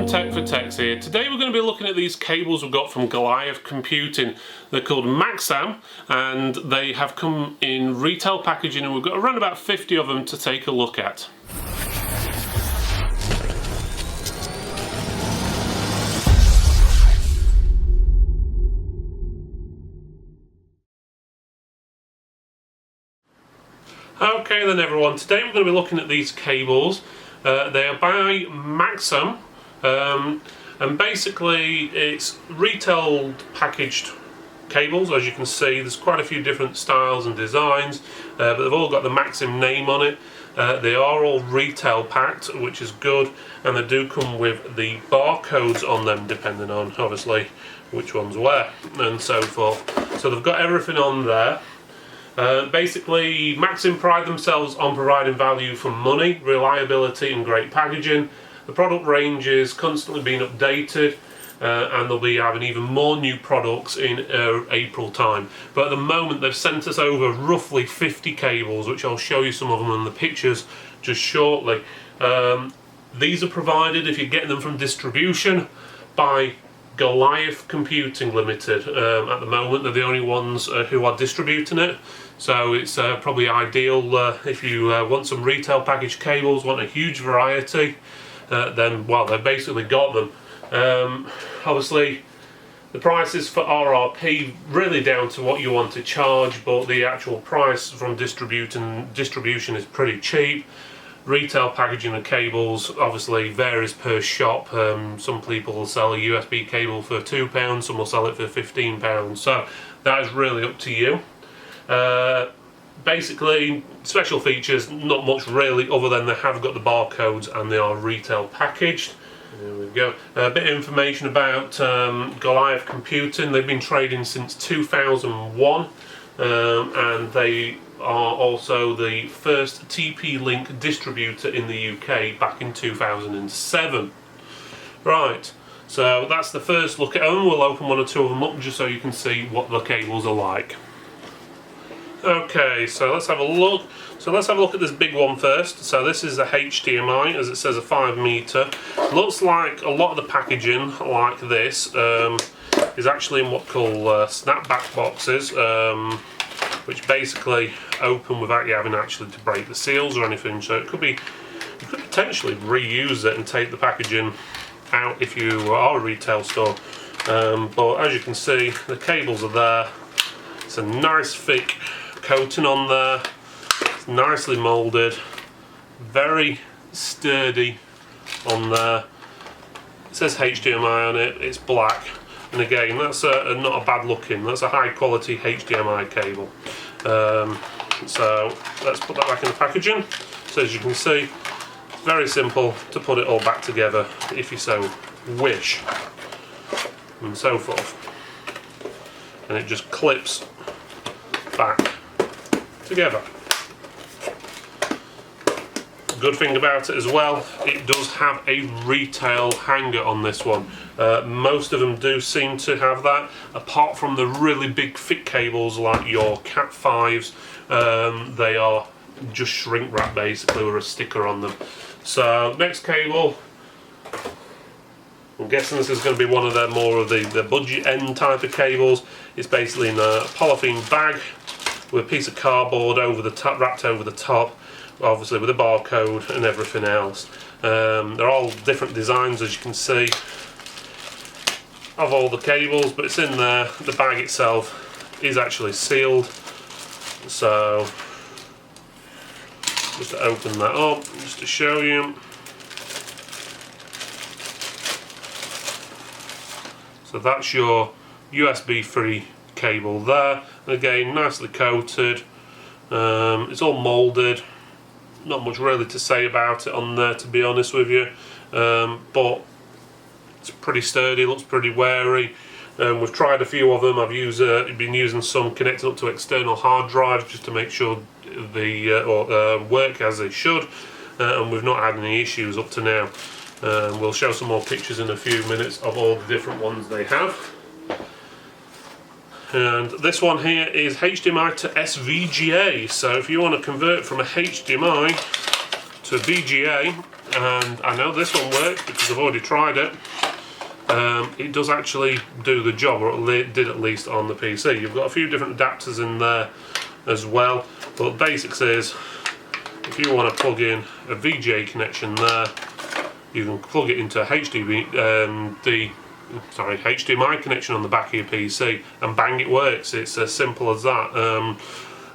everyone, Tech for Techs here. Today we're going to be looking at these cables we've got from Goliath Computing. They're called Maxam and they have come in retail packaging, and we've got around about 50 of them to take a look at. Okay then everyone, today we're going to be looking at these cables. They are by Maxam, and basically it's retail packaged cables. As you can see, there's quite a few different styles and designs, but they've all got the Maxam name on it. They are all retail packed, which is good, and they do come with the barcodes on them depending on obviously which one's where and so forth. So they've got everything on there. Basically, Maxam pride themselves on providing value for money, reliability and great packaging. The product range is constantly being updated, and they'll be having even more new products in April time. But at the moment they've sent us over roughly 50 cables, which I'll show you some of them in the pictures just shortly. These are provided, if you're getting them from distribution, by Goliath Computing Limited. At the moment they're the only ones who are distributing it, so it's probably ideal if you want some retail packaged cables, want a huge variety, then well, they've basically got them. Obviously the prices for RRP really down to what you want to charge, but the actual price from distribution is pretty cheap. Retail packaging of cables obviously varies per shop. Some people will sell a USB cable for £2, some will sell it for £15, so that is really up to you. Basically, special features, not much really, other than they have got the barcodes and they are retail packaged. There we go. A bit of information about Goliath Computing. They've been trading since 2001, and they are also the first TP-Link distributor in the UK back in 2007. Right, so that's the first look at them. We'll open one or two of them up just so you can see what the cables are like. Okay, so let's have a look. So let's have a look at this big one first. So this is a HDMI, as it says, a 5 meter. Looks like a lot of the packaging, like this, is actually in what call snapback boxes, which basically open without you having actually to break the seals or anything. So it could be, you could potentially reuse it and take the packaging out if you are a retail store. But as you can see, the cables are there. It's a nice thick coating on there. It's nicely moulded, very sturdy on there. It says HDMI on it. It's black. And again, that's not a bad looking, that's a high quality HDMI cable. So let's put that back in the packaging. So as you can see, it's very simple to put it all back together if you so wish, and so forth. And it just clips back together. Good thing about it as well, it does have a retail hanger on this one. Most of them do seem to have that, apart from the really big thick cables like your Cat 5s. They are just shrink wrap basically with a sticker on them. So next cable, I'm guessing this is going to be one of the more of the budget end type of cables. It's basically in a polythene bag with a piece of cardboard over the top, wrapped over the top, obviously with a barcode and everything else. They're all different designs, as you can see, of all the cables, but it's in there. The bag itself is actually sealed, so just to open that up, just to show you. So that's your USB 3 cable there, and again nicely coated. It's all moulded. Not much really to say about it on there, to be honest with you, but it's pretty sturdy, looks pretty wary. We've tried a few of them. I've been using some connected up to external hard drives just to make sure they work as they should, and we've not had any issues up to now. We'll show some more pictures in a few minutes of all the different ones they have. And this one here is HDMI to SVGA, so if you want to convert from a HDMI to VGA, and I know this one works because I've already tried it. It does actually do the job, or it did at least on the PC. You've got a few different adapters in there as well, but basics is if you want to plug in a VGA connection there, you can plug it into a HDMI connection on the back of your PC, and bang, it works. It's as simple as that.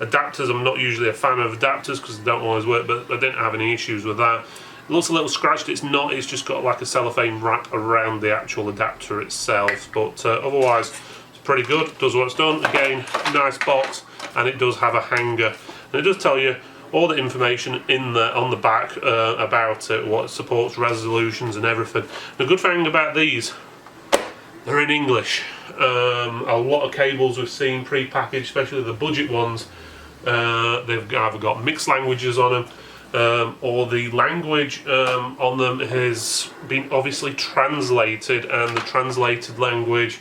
Adapters, I'm not usually a fan of adapters because they don't always work, but I didn't have any issues with that. It looks a little scratched. It's not, it's just got like a cellophane wrap around the actual adapter itself, but otherwise it's pretty good. It does what it's done. Again, nice box, and it does have a hanger, and it does tell you all the information in there on the back about it, what it supports, resolutions and everything. The good thing about these, they're in English. A lot of cables we've seen pre-packaged, especially the budget ones, they've either got mixed languages on them, or the language on them has been obviously translated, and the translated language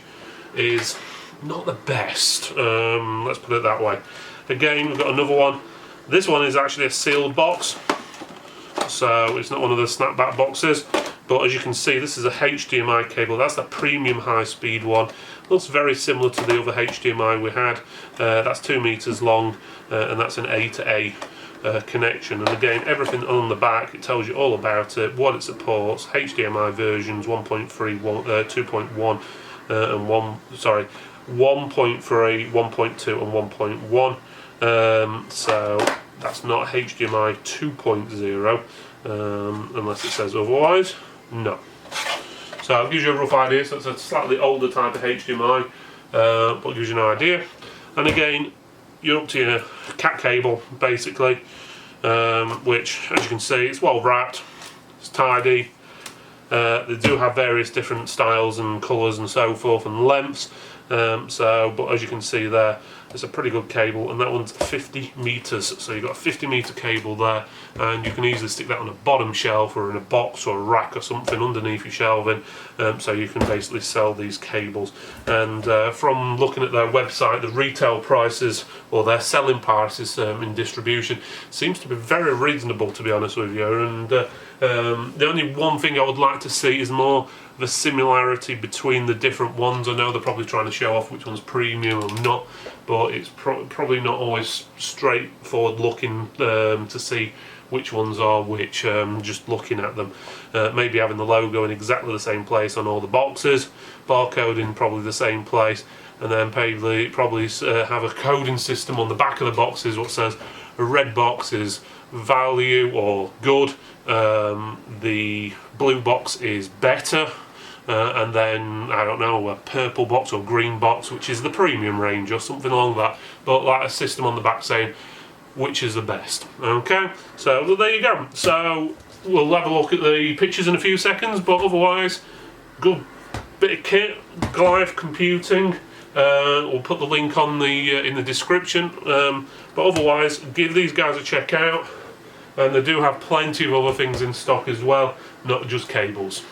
is not the best. Let's put it that way. Again, we've got another one. This one is actually a sealed box, so it's not one of the snapback boxes. But as you can see, this is a HDMI cable. That's the premium high-speed one. Looks very similar to the other HDMI we had. That's 2 meters long, and that's an A to A connection. And again, everything on the back, it tells you all about it, what it supports, HDMI versions 1.3, 2.1, and 1.3, 1.2, and 1.1. So that's not HDMI 2.0, unless it says otherwise. No. So it gives you a rough idea. So it's a slightly older type of HDMI, but it gives you an idea. And again, you're up to your cat cable basically, which, as you can see, it's well wrapped, it's tidy. They do have various different styles and colours and so forth and lengths. But as you can see there, it's a pretty good cable, and that one's 50 meters. So you've got a 50-meter cable there, and you can easily stick that on a bottom shelf or in a box or a rack or something underneath your shelving. So you can basically sell these cables. And from looking at their website, the retail prices or their selling prices in distribution seems to be very reasonable, to be honest with you. And the only one thing I would like to see is more of a similarity between the different ones. I know they're probably trying to show off which one's premium or not, but it's probably not always straightforward looking to see which ones are which, just looking at them. Maybe having the logo in exactly the same place on all the boxes, barcode in probably the same place, and then probably have a coding system on the back of the boxes what says a red box is value or good, the blue box is better, and then, I don't know, a purple box or green box, which is the premium range or something along that, but like a system on the back saying which is the best. Okay, so well, there you go. So we'll have a look at the pictures in a few seconds, but otherwise, good bit of kit, Goliath Computing. We'll put the link on the in the description, but otherwise give these guys a check out, and they do have plenty of other things in stock as well, not just cables.